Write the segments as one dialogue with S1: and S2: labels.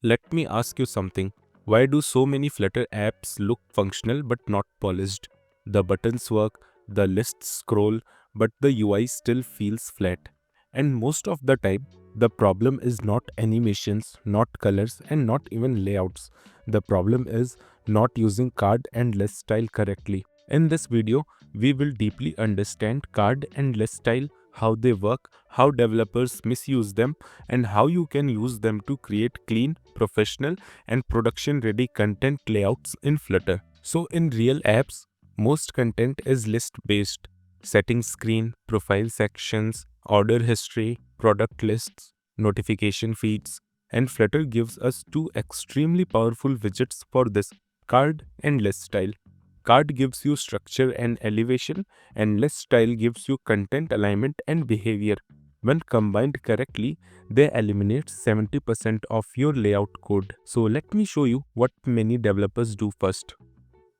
S1: Let me ask you something. Why do so many Flutter apps look functional but not polished? The buttons work, the lists scroll, but the UI still feels flat. And most of the time, the problem is not animations, not colors, and not even layouts. The problem is not using card and list style correctly. In this video, we will deeply understand card and list style, how they work, how developers misuse them, and how you can use them to create clean, professional, and production-ready content layouts in Flutter. So in real apps, most content is list-based. Settings screen, profile sections, order history, product lists, notification feeds, and Flutter gives us two extremely powerful widgets for this, card and list style. Card gives you structure and elevation, and list style gives you content alignment and behavior. When combined correctly, they eliminate 70% of your layout code. So let me show you what many developers do first.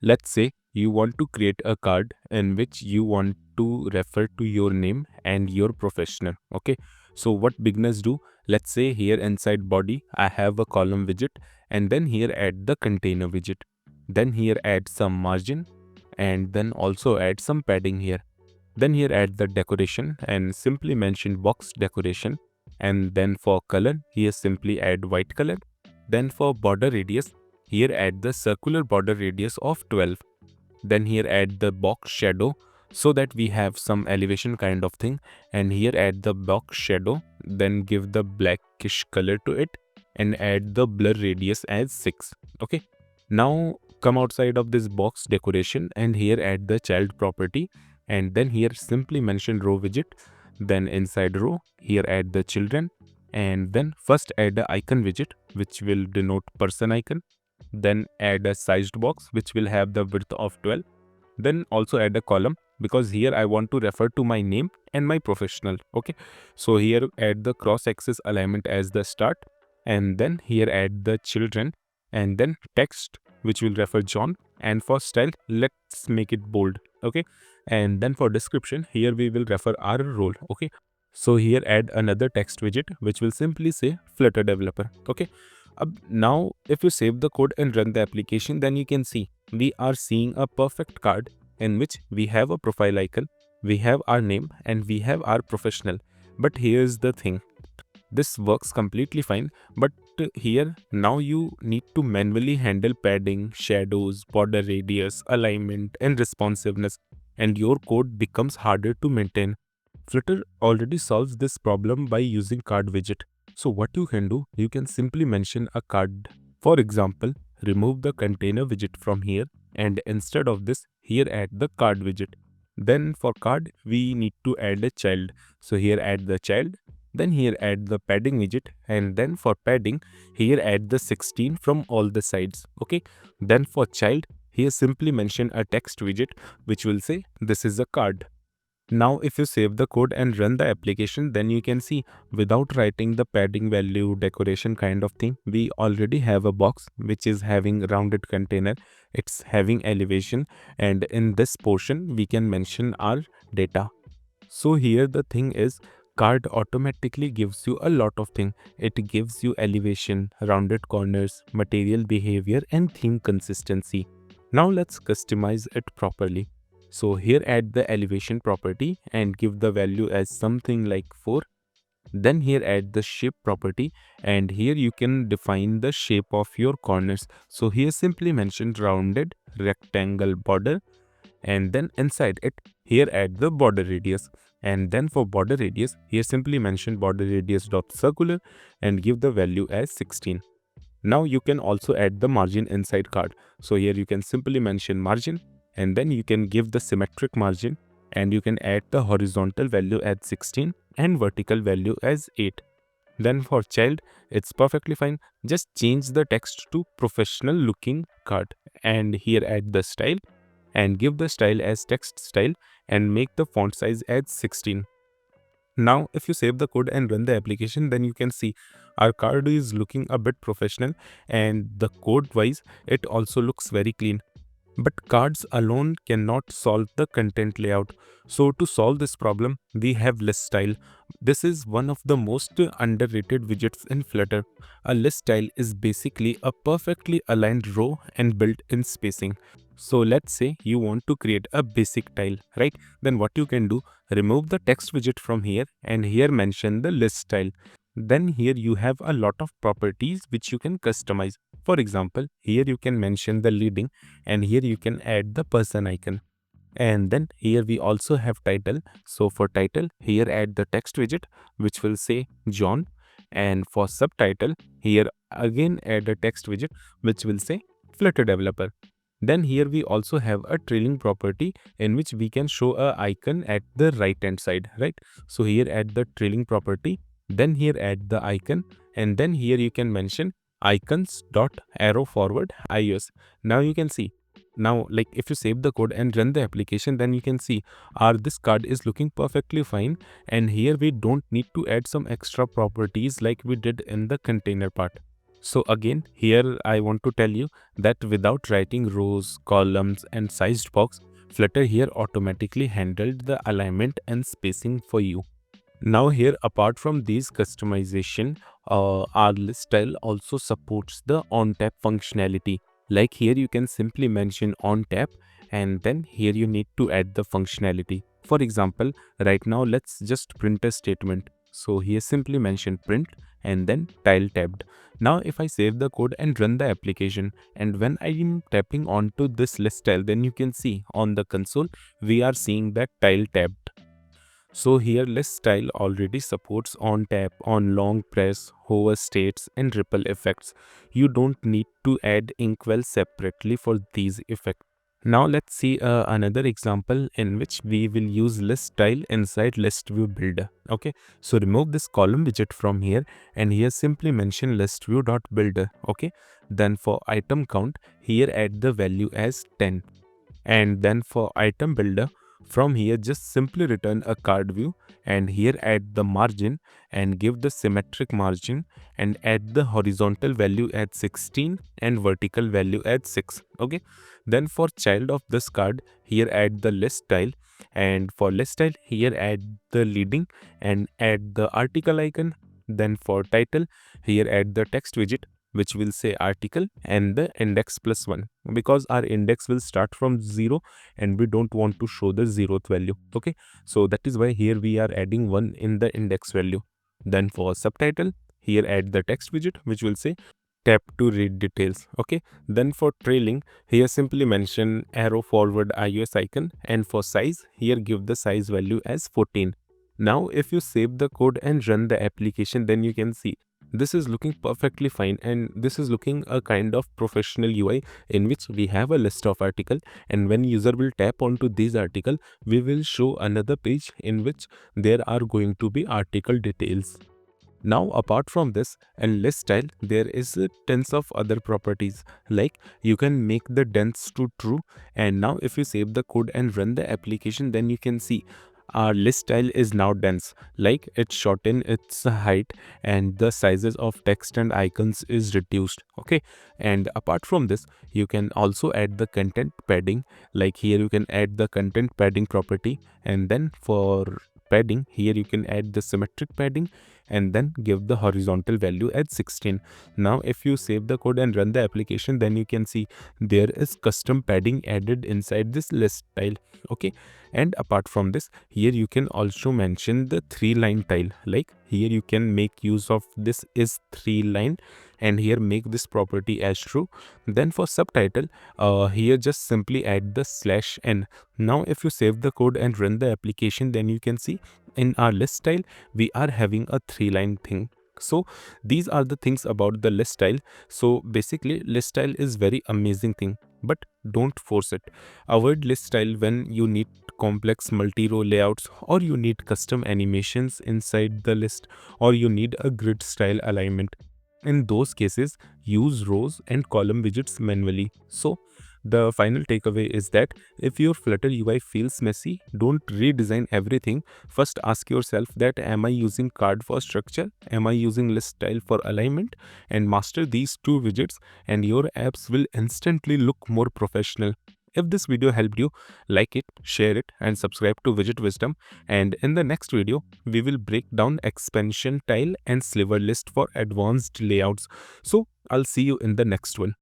S1: Let's say you want to create a card in which you want to refer to your name and your professional. Okay, so what beginners do, let's say here inside body I have a column widget, and then here add the container widget, then here add some margin, and then also add some padding here. Then here add the decoration and simply mention box decoration, and then for color here simply add white color. Then for border radius, here add the circular border radius of 12. Then here add the box shadow so that we have some elevation kind of thing, and here add the box shadow, then give the blackish color to it and add the blur radius as 6. Okay, now come outside of this box decoration and here add the child property, and then here simply mention row widget. Then inside row here add the children, and then first add the icon widget which will denote person icon. Then add a sized box which will have the width of 12. Then also add a column because here I want to refer to my name and my professional. Okay, so here add the cross axis alignment as the start, and then here add the children, and then text which will refer John, and for style let's make it bold. Okay, and then for description here we will refer our role. Okay, so here add another text widget which will simply say Flutter developer. Okay, now if you save the code and run the application, then you can see we are seeing a perfect card in which we have a profile icon, we have our name, and we have our professional. But here's the thing, this works completely fine, but here now you need to manually handle padding, shadows, border radius, alignment, and responsiveness, and your code becomes harder to maintain. Flutter already solves this problem by using card widget. So what you can do, you can simply mention a card. For example, remove the container widget from here, and instead of this, here add the card widget. Then for card, we need to add a child. So here add the child, then here add the padding widget, and then for padding, here add the 16 from all the sides. Okay, then for child, here simply mention a text widget which will say this is a card. Now if you save the code and run the application, then you can see without writing the padding value, decoration kind of thing, we already have a box which is having rounded container, it's having elevation, and in this portion we can mention our data. So here the thing is, card automatically gives you a lot of things. It gives you elevation, rounded corners, material behavior, and theme consistency. Now let's customize it properly. So here add the elevation property and give the value as something like 4. Then here add the shape property, and here you can define the shape of your corners. So here simply mention rounded rectangle border, and then inside it here add the border radius, and then for border radius here simply mention border radius dot circular and give the value as 16. Now you can also add the margin inside card. So here you can simply mention margin, and then you can give the symmetric margin, and you can add the horizontal value as 16 and vertical value as 8. Then for child, it's perfectly fine. Just change the text to professional looking card, and here add the style and give the style as text style and make the font size as 16. Now if you save the code and run the application, then you can see our card is looking a bit professional, and the code wise it also looks very clean. But cards alone cannot solve the content layout. So to solve this problem, we have ListTile. This is one of the most underrated widgets in Flutter. A list tile is basically a perfectly aligned row and built-in spacing. So let's say you want to create a basic tile, right? Then what you can do, remove the text widget from here and here mention the list tile. Then here you have a lot of properties which you can customize. For example, here you can mention the leading and here you can add the person icon. And then here we also have title. So for title, here add the text widget which will say John. And for subtitle, here again add a text widget which will say Flutter developer. Then here we also have a trailing property in which we can show a icon at the right hand side, right? So here add the trailing property, then here add the icon, and then here you can mention icons dot arrow forward iOS. Now you can see, now like if you save the code and run the application, then you can see our this card is looking perfectly fine, and here we don't need to add some extra properties like we did in the container part. So again, here I want to tell you that without writing rows, columns and sized box, Flutter here automatically handled the alignment and spacing for you. Now here, apart from these customization, our list style also supports the on tap functionality. Like here you can simply mention on tap and then here you need to add the functionality. For example, right now let's just print a statement. So here simply mention print and then tile tabbed. Now if I save the code and run the application, and when I am tapping onto this list tile, then you can see on the console we are seeing that tile tabbed. So here ListTile already supports on tap, on long press, hover states and ripple effects. You don't need to add inkwell separately for these effects. Now let's see another example in which we will use ListTile inside ListView Builder. Okay, so remove this column widget from here and here simply mention ListView.builder. Okay, then for item count, here add the value as 10. And then for item builder, from here just simply return a card view and here add the margin and give the symmetric margin and add the horizontal value at 16 and vertical value at 6. Okay, then for child of this card, here add the list tile, and for list tile here add the leading and add the article icon. Then for title, here add the text widget which will say article and the index +1, because our index will start from 0 and we don't want to show the 0th value. Okay, so that is why here we are adding 1 in the index value. Then for subtitle, here add the text widget which will say tap to read details. Okay, then for trailing, here simply mention arrow forward iOS icon, and for size, here give the size value as 14. Now if you save the code and run the application, then you can see this is looking perfectly fine, and this is looking a kind of professional UI in which we have a list of article, and when user will tap onto this article, we will show another page in which there are going to be article details. Now apart from this and list style, there is tons of other properties, like you can make the dense to true, and now if you save the code and run the application, then you can see our list style is now dense, like it shorten its height and the sizes of text and icons is reduced. Okay, and apart from this, you can also add the content padding. Like here you can add the content padding property, and then for padding, here you can add the symmetric padding and then give the horizontal value at 16. Now if you save the code and run the application, then you can see there is custom padding added inside this list tile. Okay, and apart from this, here you can also mention the 3-line tile. Like here you can make use of this is 3-line and here make this property as true. Then for subtitle, here just simply add the /n. Now if you save the code and run the application, then you can see in our list style we are having a 3-line thing. So these are the things about the list style. So basically list style is very amazing thing, but don't force it. Avoid list style when you need complex multi-row layouts, or you need custom animations inside the list, or you need a grid style alignment. In those cases, use rows and column widgets manually. So the final takeaway is that if your Flutter UI feels messy, don't redesign everything. First ask yourself that, am I using card for structure? Am I using list style for alignment? And master these two widgets and your apps will instantly look more professional. If this video helped you, like it, share it, and subscribe to Widget Wisdom. And in the next video, we will break down expansion tile and sliver list for advanced layouts. So I'll see you in the next one.